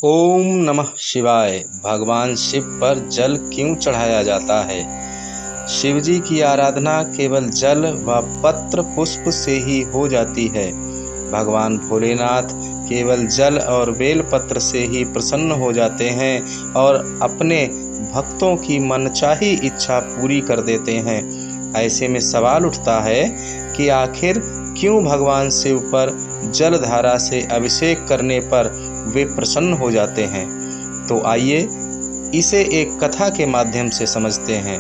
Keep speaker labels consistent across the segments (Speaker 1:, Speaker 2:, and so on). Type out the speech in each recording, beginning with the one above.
Speaker 1: ओम नमः शिवाय। भगवान शिव पर जल क्यों चढ़ाया जाता है? शिव जी की आराधना केवल जल व पत्र पुष्प से ही हो जाती है। भगवान भोलेनाथ केवल जल और बेल पत्र से ही प्रसन्न हो जाते हैं और अपने भक्तों की मनचाही इच्छा पूरी कर देते हैं। ऐसे में सवाल उठता है कि आखिर क्यों भगवान शिव पर जल धारा से अभिषेक करने पर वे प्रसन्न हो जाते हैं। तो आइए इसे एक कथा के माध्यम से समझते हैं।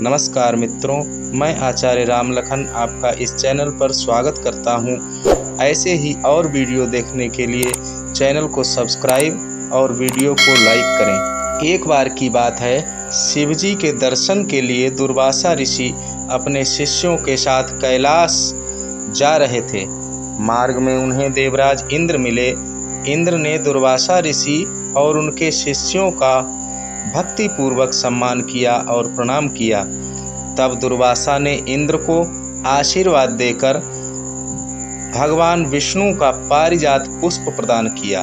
Speaker 1: नमस्कार मित्रों, मैं आचार्य रामलखन आपका इस चैनल पर स्वागत करता हूं। ऐसे ही और वीडियो देखने के लिए चैनल को सब्सक्राइब और वीडियो को लाइक करें। एक बार की बात है, शिव जी के दर्शन के लिए दुर्वासा ऋषि अपने शिष्यों के साथ कैलाश जा रहे थे। मार्ग में उन्हें देवराज इंद्र मिले। इंद्र ने दुर्वासा ऋषि और उनके शिष्यों का भक्ति पूर्वक सम्मान किया और प्रणाम किया। तब दुर्वासा ने इंद्र को आशीर्वाद देकर भगवान विष्णु का पारिजात पुष्प प्रदान किया।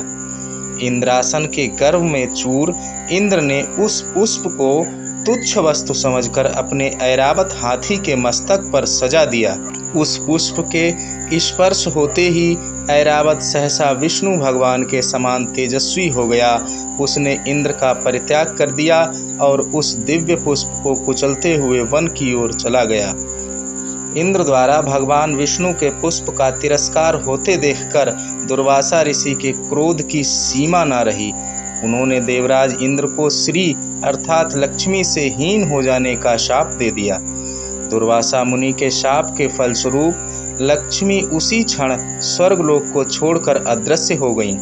Speaker 1: इंद्रासन के गर्भ में चूर इंद्र ने उस पुष्प को तुच्छ वस्तु समझकर अपने ऐरावत हाथी के मस्तक पर सजा दिया। उस पुष्प के स्पर्श होते ही ऐरावत सहसा विष्णु भगवान के समान तेजस्वी हो गया। उसने इंद्र का परित्याग कर दिया और उस दिव्य पुष्प को कुचलते हुए वन की ओर चला गया। इंद्र द्वारा भगवान विष्णु के पुष्प का तिरस्कार होते देखकर दुर्वासा ऋषि के क्रोध की सीमा न रही। उन्होंने देवराज इंद्र को श्री अर्थात लक्ष्मी से हीन हो जाने का शाप दे दिया। दुर्वासा मुनि के शाप के फलस्वरूप लक्ष्मी उसी क्षण स्वर्गलोक को छोड़कर अदृश्य हो गईं।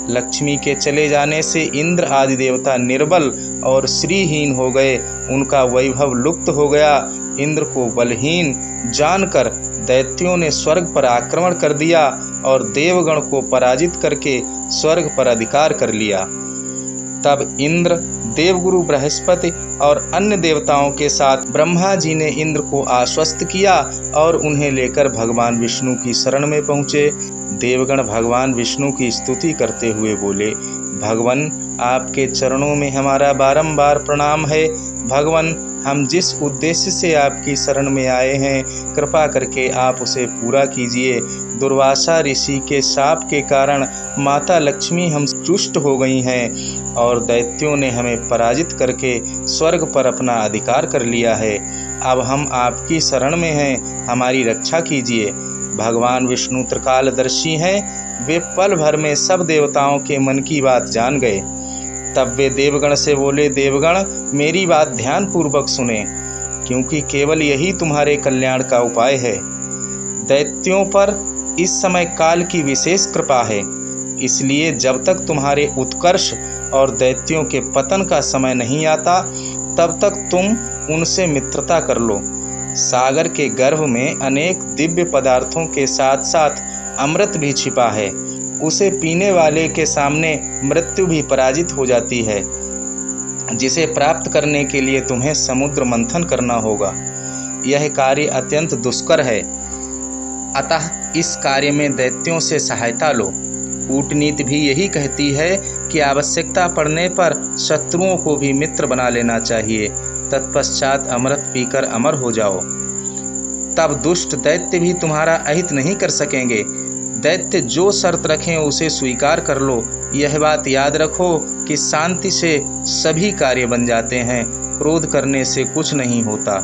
Speaker 1: लक्ष्मी के चले जाने से इंद्र आदि देवता निर्बल और श्रीहीन हो गए। उनका वैभव लुप्त हो गया। इंद्र को बलहीन जानकर दैत्यों ने स्वर्ग पर आक्रमण कर दिया और देवगण को पराजित करके स्वर्ग पर अधिकार कर लिया। तब इंद्र, देवगुरु बृहस्पति और अन्य देवताओं के साथ ब्रह्मा जी ने इंद्र को आश्वस्त किया और उन्हें लेकर भगवान विष्णु की शरण में पहुँचे। देवगण भगवान विष्णु की स्तुति करते हुए बोले, भगवान आपके चरणों में हमारा बारंबार प्रणाम है। भगवान, हम जिस उद्देश्य से आपकी शरण में आए हैं, कृपा करके आप उसे पूरा कीजिए। दुर्वासा ऋषि के शाप के कारण माता लक्ष्मी हम तुष्ट हो गई हैं और दैत्यों ने हमें पराजित करके स्वर्ग पर अपना अधिकार कर लिया है। अब हम आपकी शरण में हैं, हमारी रक्षा कीजिए। भगवान विष्णु त्रिकालदर्शी हैं। वे पल भर में सब देवताओं के मन की बात जान गए। तब वे देवगण से बोले, देवगण मेरी बात ध्यान पूर्वक सुने, क्योंकि केवल यही तुम्हारे कल्याण का उपाय है। दैत्यों पर इस समय काल की विशेष कृपा है, इसलिए जब तक तुम्हारे उत्कर्ष और दैत्यों के पतन का समय नहीं आता, तब तक तुम उनसे मित्रता कर लो। सागर के गर्भ में अनेक दिव्य पदार्थों के साथ साथ अमृत भी छिपा है। उसे पीने वाले के सामने मृत्यु भी पराजित हो जाती है, जिसे प्राप्त करने के लिए तुम्हें समुद्र मंथन करना होगा। यह कार्य अत्यंत दुष्कर है, अतः इस कार्य में दैत्यों से सहायता लो। कूटनीति भी यही कहती है कि आवश्यकता पड़ने पर शत्रुओं को भी मित्र बना लेना चाहिए। तत्पश्चात अमृत पीकर अमर हो जाओ। तब दुष्ट दैत्य भी तुम्हारा अहित नहीं कर सकेंगे। दैत्य जो शर्त रखें उसे स्वीकार कर लो। यह बात याद रखो कि शांति से सभी कार्य बन जाते हैं, क्रोध करने से कुछ नहीं होता।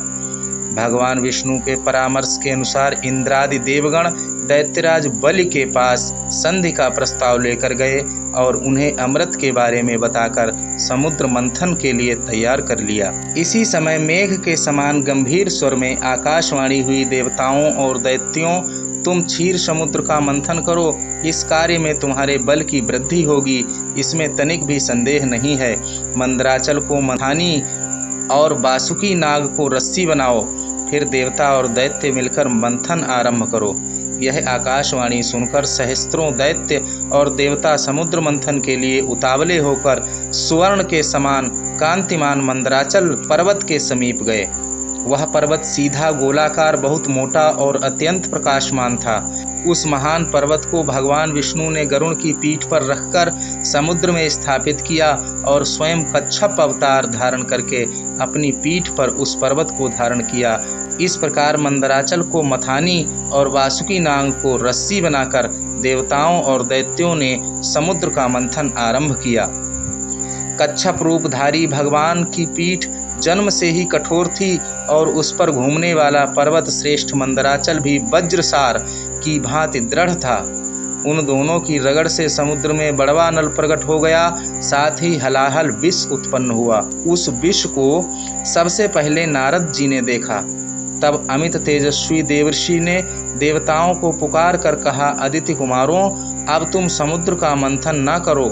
Speaker 1: भगवान विष्णु के परामर्श के अनुसार इंद्रादि देवगण दैत्यराज बलि के पास संधि का प्रस्ताव लेकर गए और उन्हें अमृत के बारे में बताकर समुद्र मंथन के लिए तैयार कर लिया। इसी समय मेघ के समान गंभीर स्वर में आकाशवाणी हुई, देवताओं और दैत्यों, तुम क्षीर समुद्र का मंथन करो। इस कार्य में तुम्हारे बल की वृद्धि होगी, इसमें तनिक भी संदेह नहीं है। मंदराचल को मथानी और बासुकी नाग को रस्सी बनाओ। फिर देवता और दैत्य मिलकर मंथन आरंभ करो। यह आकाशवाणी सुनकर सहस्त्रों दैत्य और देवता समुद्र मंथन के लिए उतावले होकर सुवर्ण के समान कांतिमान मंदराचल पर्वत के समीप गए। वह पर्वत सीधा, गोलाकार, बहुत मोटा और अत्यंत प्रकाशमान था। उस महान पर्वत को भगवान विष्णु ने गरुड़ की पीठ पर रखकर समुद्र में स्थापित किया और स्वयं कच्छप अवतार धारण करके अपनी पीठ पर उस पर्वत को धारण किया। इस प्रकार मंदराचल को मथानी और वासुकी नाग को रस्सी बनाकर देवताओं और दैत्यों ने समुद्र का मंथन आरंभ किया। कच्छप रूपधारी भगवान की पीठ जन्म से ही कठोर थी और उस पर घूमने वाला पर्वत श्रेष्ठ मंदराचल भी वज्रसार की भांति दृढ़ था। उन दोनों की रगड़ से समुद्र में बड़वा नल प्रकट हो गया, साथ ही हलाहल विष उत्पन्न हुआ। उस विष को सबसे पहले नारद जी ने देखा। तब अमित तेजस्वी देवर्षि ने देवताओं को पुकार कर कहा, आदित्य कुमारों, अब तुम समुद्र का मंथन न करो।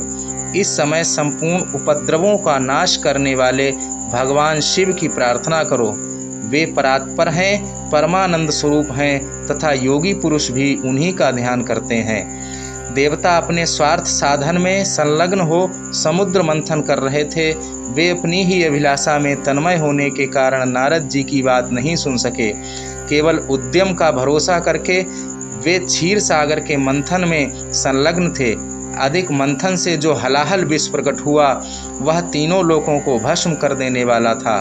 Speaker 1: इस समय संपूर्ण उपद्रवों का नाश करने वाले भगवान शिव की प्रार्थना करो। वे परात्पर हैं, परमानंद स्वरूप हैं तथा योगी पुरुष भी उन्हीं का ध्यान करते हैं। देवता अपने स्वार्थ साधन में संलग्न हो समुद्र मंथन कर रहे थे। वे अपनी ही अभिलाषा में तन्मय होने के कारण नारद जी की बात नहीं सुन सके। केवल उद्यम का भरोसा करके वे क्षीर सागर के मंथन में संलग्न थे। अधिक मंथन से जो हलाहल विष प्रकट हुआ वह तीनों लोकों को भस्म कर देने वाला था।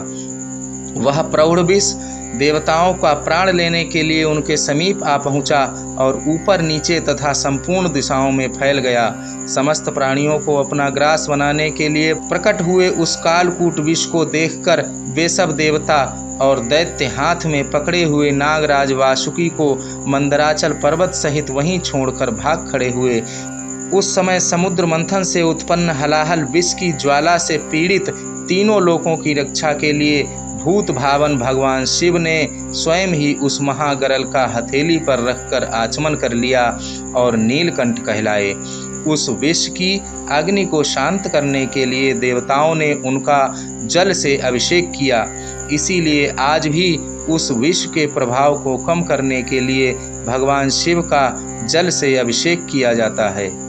Speaker 1: वह प्रौढ़ विष देवताओं का प्राण लेने के लिए उनके समीप आ पहुंचा और ऊपर नीचे तथा संपूर्ण दिशाओं में फैल गया। समस्त प्राणियों को अपना ग्रास बनाने के लिए प्रकट हुए उस कालकूट विष को देखकर वे सब देवता और दैत्य हाथ में पकड़े हुए नागराज वासुकी को मंदराचल पर्वत सहित वहीं छोड़कर भाग खड़े हुए। उस समय समुद्र मंथन से उत्पन्न हलाहल विष की ज्वाला से पीड़ित तीनों लोकों की रक्षा के लिए भूत भावन भगवान शिव ने स्वयं ही उस महागरल का हथेली पर रखकर आचमन कर लिया और नीलकंठ कहलाए। उस विष की अग्नि को शांत करने के लिए देवताओं ने उनका जल से अभिषेक किया। इसीलिए आज भी उस विष के प्रभाव को कम करने के लिए भगवान शिव का जल से अभिषेक किया जाता है।